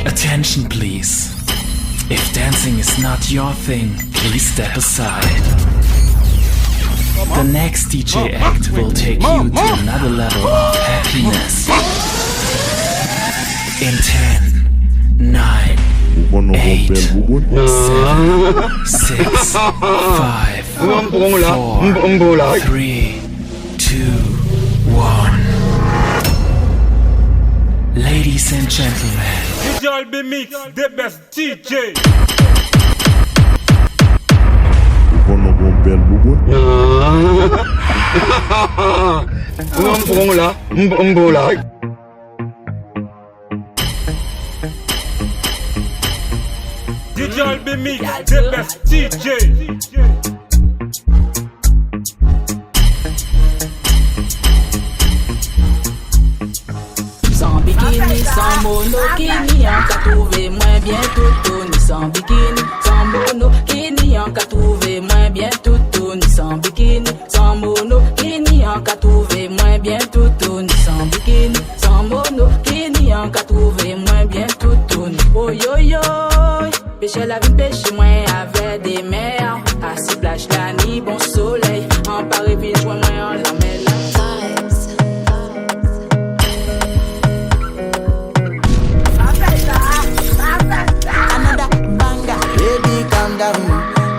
Attention please. If dancing is not your thing, please step aside. The next DJ act will take you to another level of happiness. In 10, 9, 8, 7, 6, 5, 4, 3, 2, 1. Ladies and gentlemen, DJ be mix, the best DJ. DJ be mix, the best DJ. Sans bikini, sans monokini, on qu'a trouvé moins bien tout. Ni sans bikini, sans monokini, on qu'a trouvé moins bien tout. Ni sans bikini, sans monokini, on qu'a trouvé moins bien tout. Ni sans bikini, sans monokini, on qu'a trouvé moins bien tout. Oh yo yo, pêcher la vie, pêcher moins avec des mers. Assis plage la nuit, bon soleil. En Paris, puis joint moins en la mer.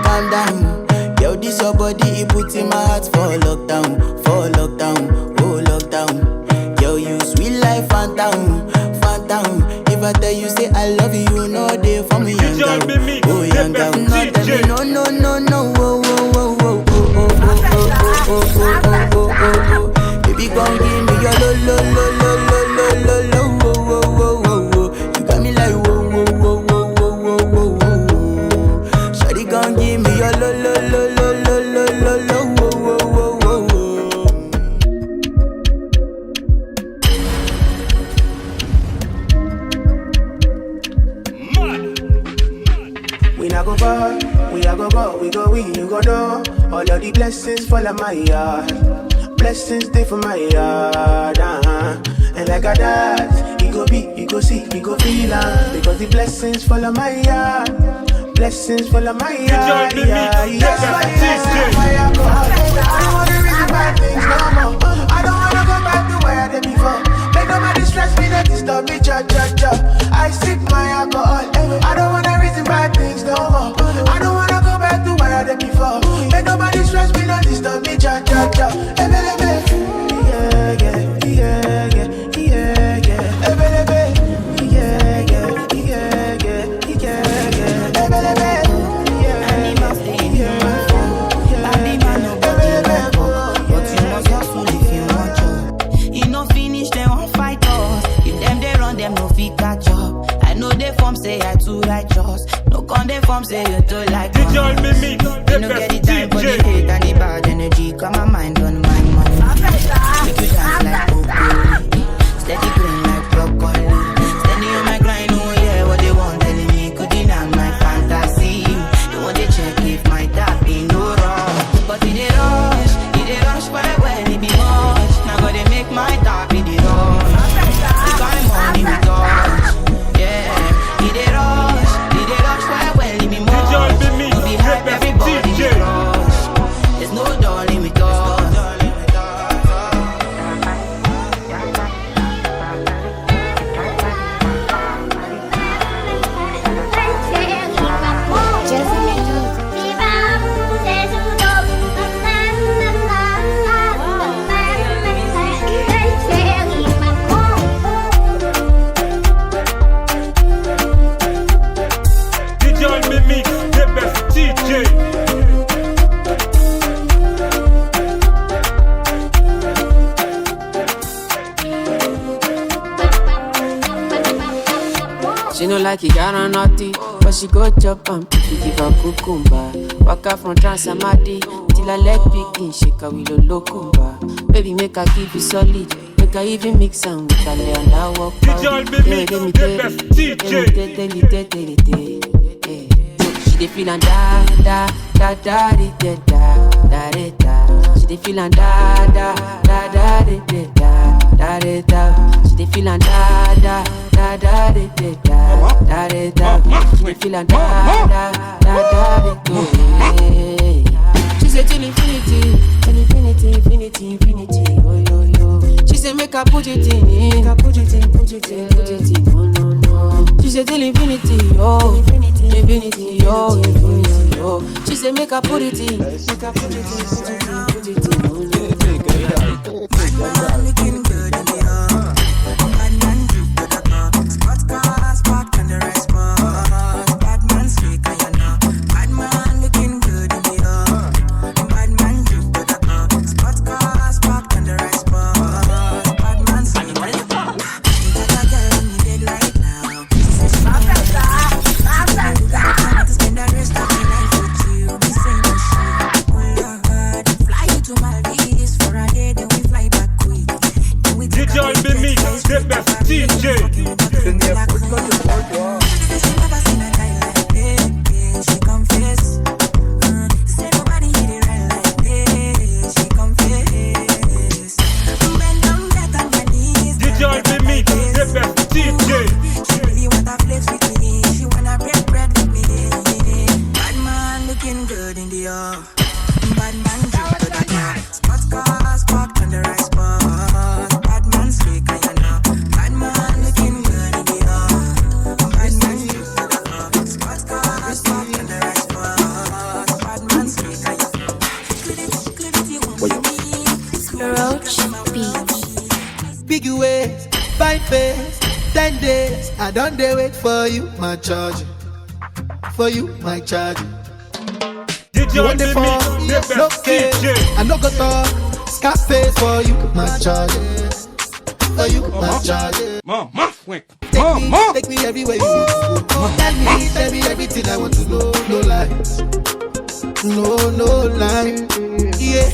Calm down. Yo, this your body, it puts in my heart for lockdown, oh lockdown. Yo, you sweet life, phantom. If I tell you say I love you, you know they for me young down, oh young down. No, tell me no, oh. Baby, gon' give me your lo. You got me like whoa. Shawty gon' give me your lo. We not go far, we go win, you go know. All of the blessings fall on my yard. Blessings stay for my yard, And like a that, you go be, you go see, you go feel because the blessings fall on my yard. Blessings fall on my yard, That's why I go. I don't wanna reason bad things no more. I don't wanna go back to where I did before. Make nobody stress me, not disturb me, cha. I sip my alcohol. I don't wanna reason bad things no more. I don't wanna go back to where I did before. Make nobody stress me, not disturb me, cha. Say I too righteous. No condemn form say you too like us. You no get the time for the hate and the bad energy. Got my mind on my money. Make you dance like broccoli. Steady green like broccoli. Steady on my grind, oh yeah, what they want telling me. Could deny my fantasy. They want to check if my tap be no wrong. But it they rush well, it be much. Now gotta make my tap be the rush. The kind money we touch. There's no darling with us. She no like it, got on naughty, but she go chop and she give her cucumber. Walk out from Transamadi till her leg picking, shake her with a locumba. Baby, make her give you solid, make her even mix and with her lay and I walk out. She dey feel and da da da da da da da da. She dey feel and da da da da da da da da. She dey feel and da da da da da da. till I die with you. She said till infinity, oh yo yo. She said make I put it in, put it in, oh no. She said till infinity, oh, infinity, oh. She said make I put it in, put it in, oh no. Bad man looking good in the air. Bad man drip to the car. Spot cars parked on the right spot. Bad man slick and you know. Bad man looking good in the air. Bad man drip to the car. Spot cars parked on the right spot. Bad man slick and you know. You got a girl on me dead right now. She says she want to spend the rest of my life with you. Me say no shit. Oh Lord, fly you to Maldives for a day, then we fly back quick. Digital be mix, the best DJ. She never seen a guy like this. She confess. Say nobody hit it right like this. She confess. Bend down flat on your knees. Digital be mix, the best DJ. She really wanna flex with me. She wanna bread with me. Bad man looking good in the air. Bad man drip to the car. Spot cars parked on the right spot. Bad man slick and you know. Bad man looking good in the air. Bad man drip to the car. Spot cars parked on the right spot. Bad man slick and you know. Clarity won't be me. Roach Beats. Big ways, fine face, 10 days. I don't dare wait for you, my charge. For you, my charge. You Digital want the be phone? mix, the Yes, no best case. DJ. I no go talk. Scarface for you, my charge. For you, my charge. Take me everywhere you want to go. Tell me everything I want to know. No lies, no lies. Yeah,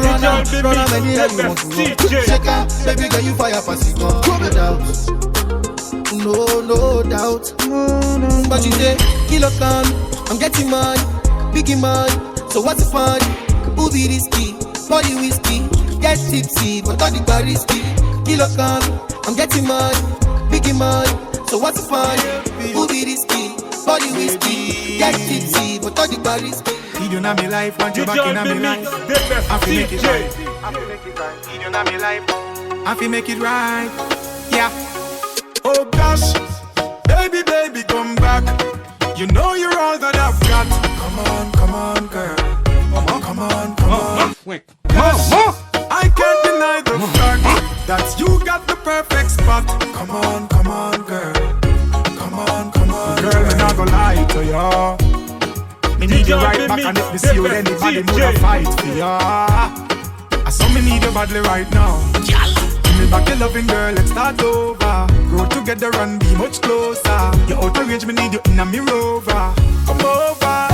run out anywhere you want to go. Check out, baby girl, you fire for it, no doubt. But you say, kilo come, I'm getting money, biggie money. So what's the fun? Who be risky? Body whiskey, get tipsy, but all the bar risky. Kilo come, I'm getting money, biggie money. So what's the fun? Who be risky? Body whiskey, get tipsy, but all the bar risky. You know me life, want you back in Digital me be life. mix, the best I feel make it right. DJ. You know me life. I feel make it right. Yeah. Oh gosh, baby, come back. You know you're all that I've got. Come on, girl. Come on. Gosh, I can't deny the fact that you got the perfect spot. Come on, girl. Come on. Girl, I'm not gonna lie to ya. Me need you right back, and if me see you with anybody, woulda fight for ya. I saw me need you badly right now. Give me back your loving, girl, let's start over. Grow together and be much closer. You're out of range, me need you in a me rover. Come over.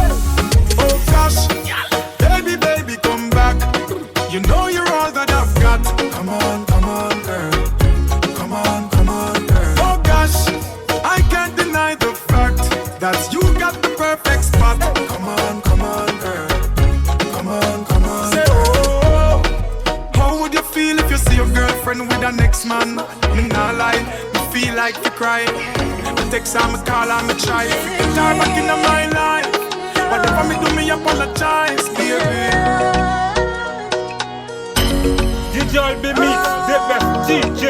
Oh gosh, baby, come back. You know you're all that I've got. Come on, girl. Come on, girl. Oh gosh, I can't deny the fact that you got the perfect spot. Come on, girl. Come on. Say, oh, how would you feel if you see your girlfriend with the next man? Me not lie, me feel like you cry. Me text her, me call her, me try. Get her back in my life. Whatever me do, me apologize, baby. Digital be mix, the best DJ.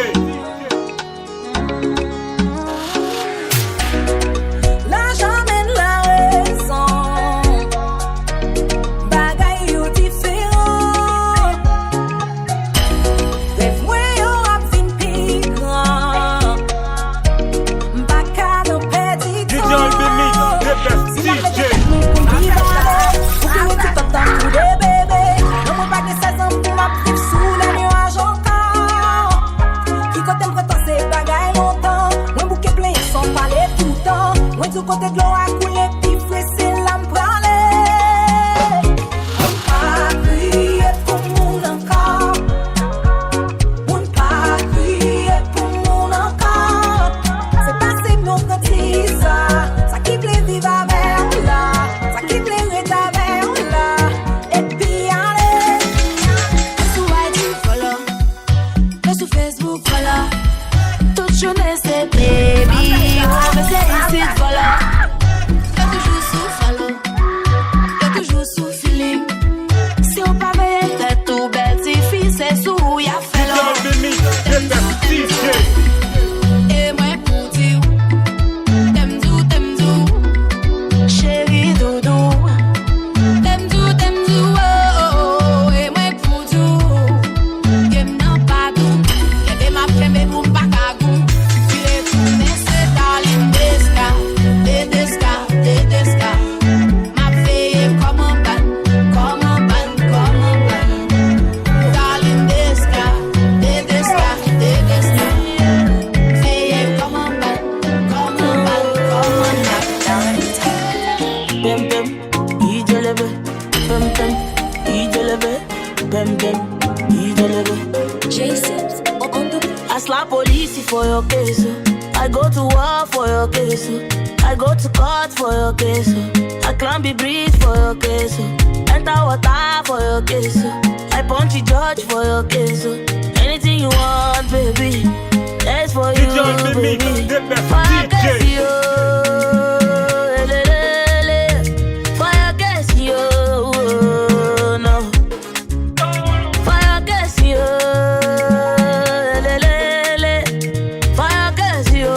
L'argent mène la raison. Bagay yo différent. Rêve moi yo ap fin pi grand. M'baka no pedi Digital be mix, the best DJ. Du côté de l'eau à couler, puis c'est la m'prale. Pas crier pour mon encore. On pas crier pour mon encore. C'est passé mon petit ça. Ça qui plaît vivre avec là. Ça qui plaît rester avec là. Et puis allez. Sur IG, follow. Sur Facebook, follow. Toute journée c'est baby. On veut c'est ici, follow. for your case. I go to war for your case. I go to court for your case. I climb the bridge for your case. Enter water for your case. I punch the judge for your case. Anything you want, baby, that's for you, baby. For your case, you. For your case, you. No. For your case, you. For your case, you.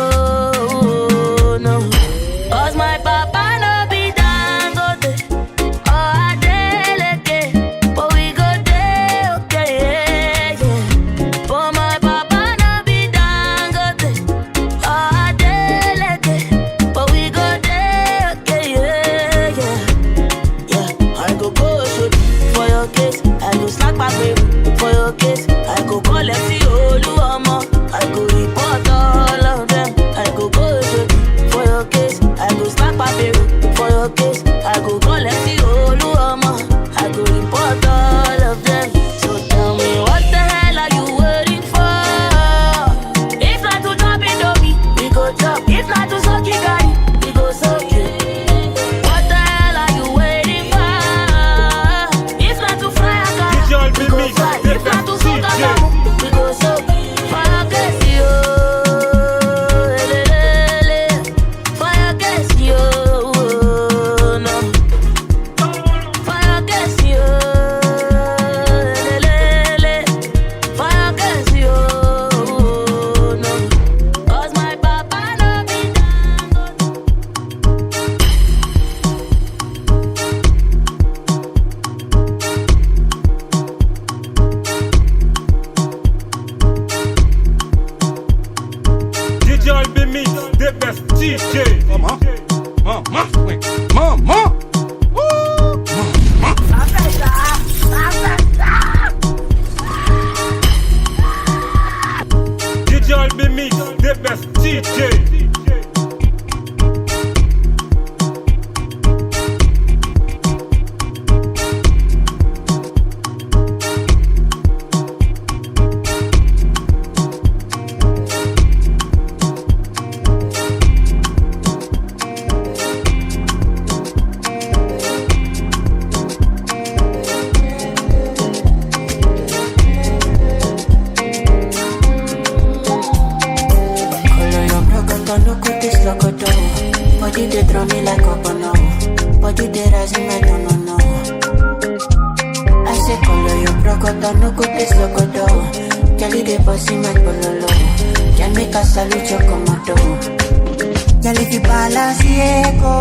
No. 'Cause my papa no be Dangote or Adeleke, but we go there, okay, yeah. But my papa no be Dangote or Adeleke, but we go there, okay, yeah. I go shoot for your case, I go slack my baby for your case, I go call MC Oluomo, I go report all of them, I go shoot for your case, I go slack my baby for your case, I go call MC Oluomo, I go report all of them. So tell me what the hell are you waiting for? If not to drop it on me, we go drop. If not to suck it, guy, we go suck it. What the hell are you waiting for? If not to fly a car, we go fly. If not to suck a car, we go suck. For your case, yo. For your case, yo. No. For your case, yo. For your case, yo. No. 'Cause my papa no be DJ Albi Mix, the best DJ. Maman. DJ Albi Mix, the best DJ. Color your broken, no cut this loco down. Body they throw me like a banana. Body they rise in my no. I say color your broken, no cut this loco down. Kelly they bossy my pololo. Can make a salute your commando. Girl if you balance Diego,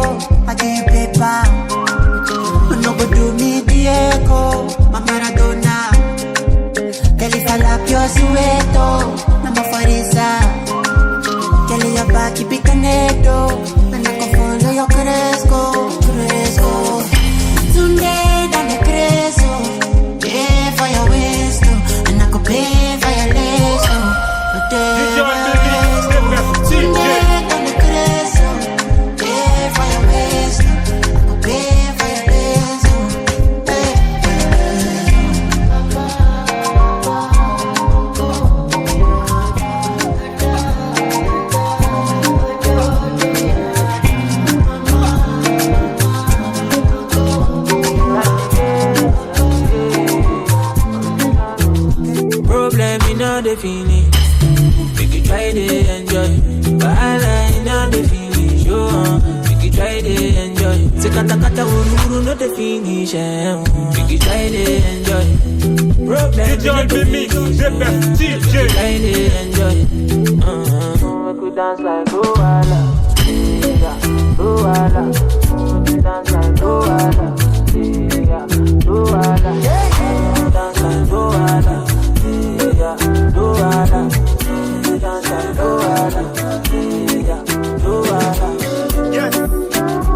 I give you paper. No go do me Diego, my Maradona. Girl if I lap your sueto, I'm a farisa. Girl your back keep it connected, and I can follow your cresco. Tunde dame creso, pay for your waist, and I could pay for your lace. DJ Albi Mix, the best DJ. Dame creso, pay for your waist, I could pay for your lace. Problem in all the finish. Make you try to enjoy. But I in all the finish. Make you try to enjoy. Se kata kata uru no the finish. Make you try to enjoy. Problem DJ Albi Mix, the best DJ. try to enjoy. We could dance like Luala. Yeah, Luala. We could dance like Luala. Yeah, Luala. Dance like Luala. Yeah, Luala. Dance like Luala. Yeah, Luala. Yes.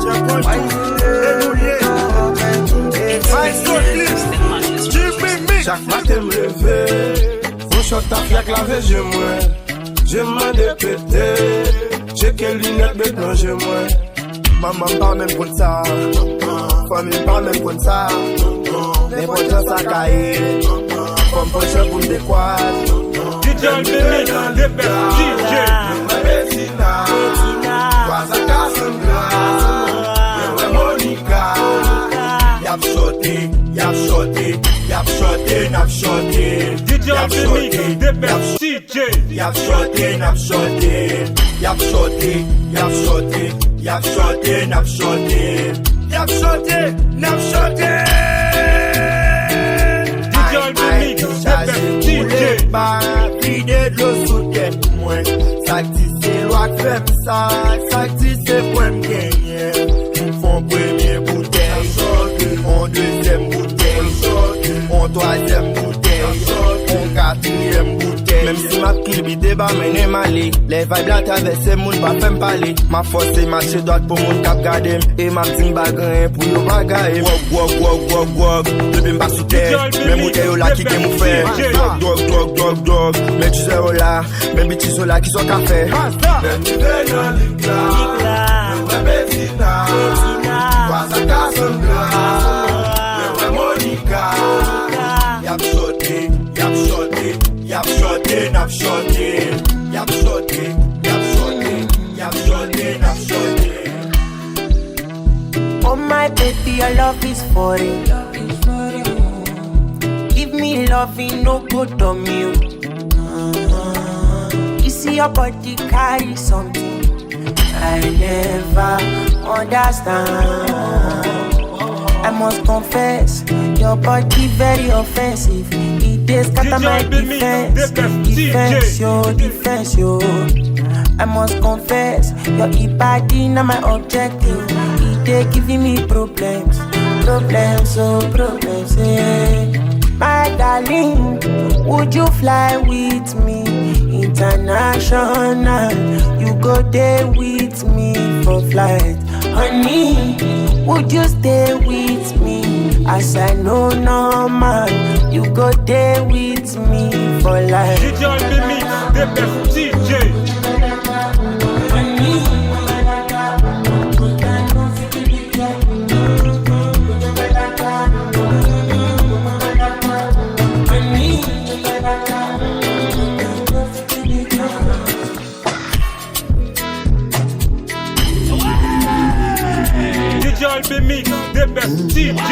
Check chaque matin me lever, mon shot à flaque laver, je m'en dépété, j'ai quelle lunette de plongée moi. Maman pas même pour ça, famille pas même pour ça, les potes ça caille, comme poche pour me décoiffer. DJ Mimi, the best DJ. DJ Mimi, the best DJ. Yap shorty, nap shorty. Yap shorty, yap shorty. Yap shorty, nap shorty. Yap shorty, nap shorty. DJ Mimi, the best DJ. Vide de l'eau sous tête moi. Ça dit c'est loi comme ça dit c'est pour me gagner. Mon premier bouteille, mon deuxième bouteille, mon troisième bouteille, mon quatrième bouteille. Même si ma clip débat mené malé, les vibes la traverser moun pas faire parler. Ma force c'est marcher droite pour moun cap garder et ma petite bagarre pour yo bagaille. Wok depuis m'pas sous terre, même bouteille là qui que mou faire. Dog, mais tu sais là, même bitches sont là qui sont café. Même tu veux dans l'icla, même Bettina, pas à Cassandra, même Monica. Yap shorty, yap shorty, yap shorty, nap shorty, yap shorty, yap shorty, yap shorty, nap shorty. Oh my baby, your love is for it. Give me loving, no good on you. You see your body carry something I never understand. I must confess, your body very offensive. It is scatter my defense, defense, yo. I must confess, your body not my objective. It is giving me problems, yeah. My darling, would you fly with me international? You go there with me for flight. Honey, would you stay with me? As I know no man, you go there with me for life. DJ Mimi, the best DJ. DJ Mimi, the best DJ.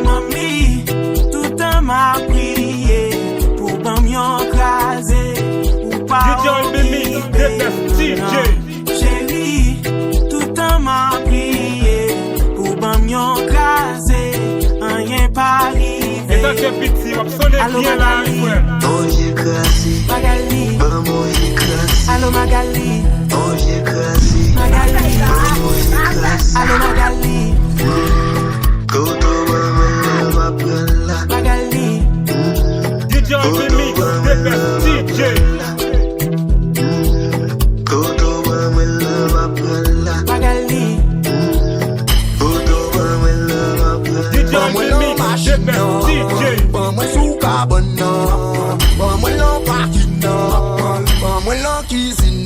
Mami, tout un m'a prié pour pas m'y écraser ou pas. Chérie, tout un m'a prié pour pas m'y écraser, rien pas arrivé. Allô Magali, Magali, allô Magali, Magali, allô Magali. Magali, DJ Mimi, the best DJ. Magali, DJ Mimi, the best DJ. Moi,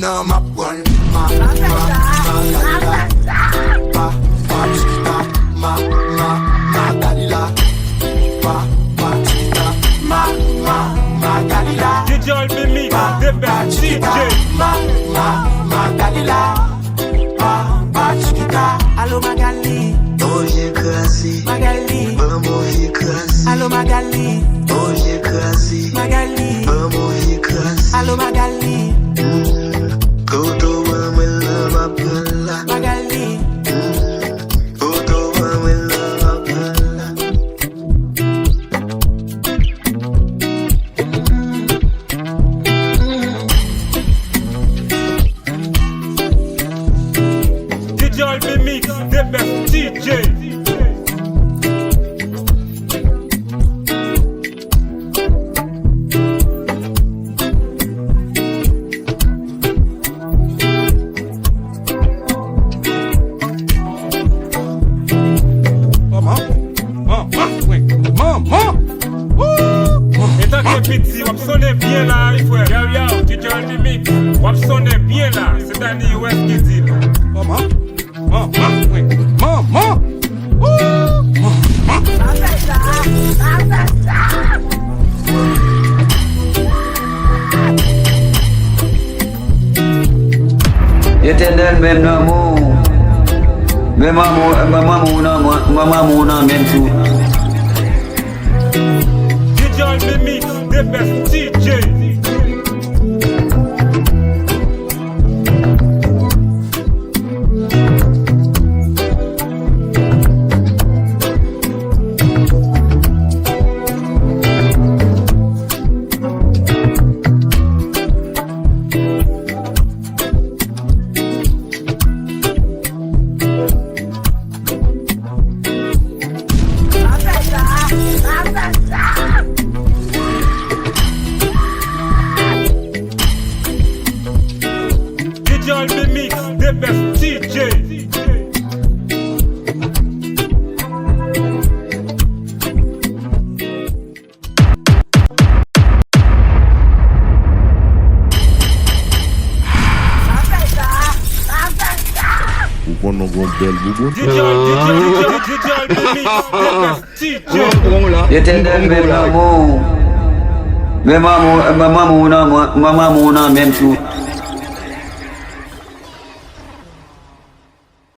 them now map one. Ma Galila. Ma Galila. Ma Galila. DJ all be mix, the best DJ. Ma Galila. Allo Magali, oh j'ai crassé Magali, maman j'ai crassé. allo Magali, Oh j'ai crassé Magali, maman j'ai crassé. allo Magali, Koto maman la ma pala. Magali. Koto maman la ma pala. DJ all be mix, the best DJ. Et tant que petit, on sonne bien là, il faut. Yo, DJ all be mix, on sonne bien là. C'est Danny West qui dit. Éternel même l'amour, même amour, même tout. DJ all be mix, the best DJ. DJ all be mix, the best DJ. Ou qu'on a un bel boubou. DJ all be mix, the best DJ. Éternel même l'amour, même amour, même tout.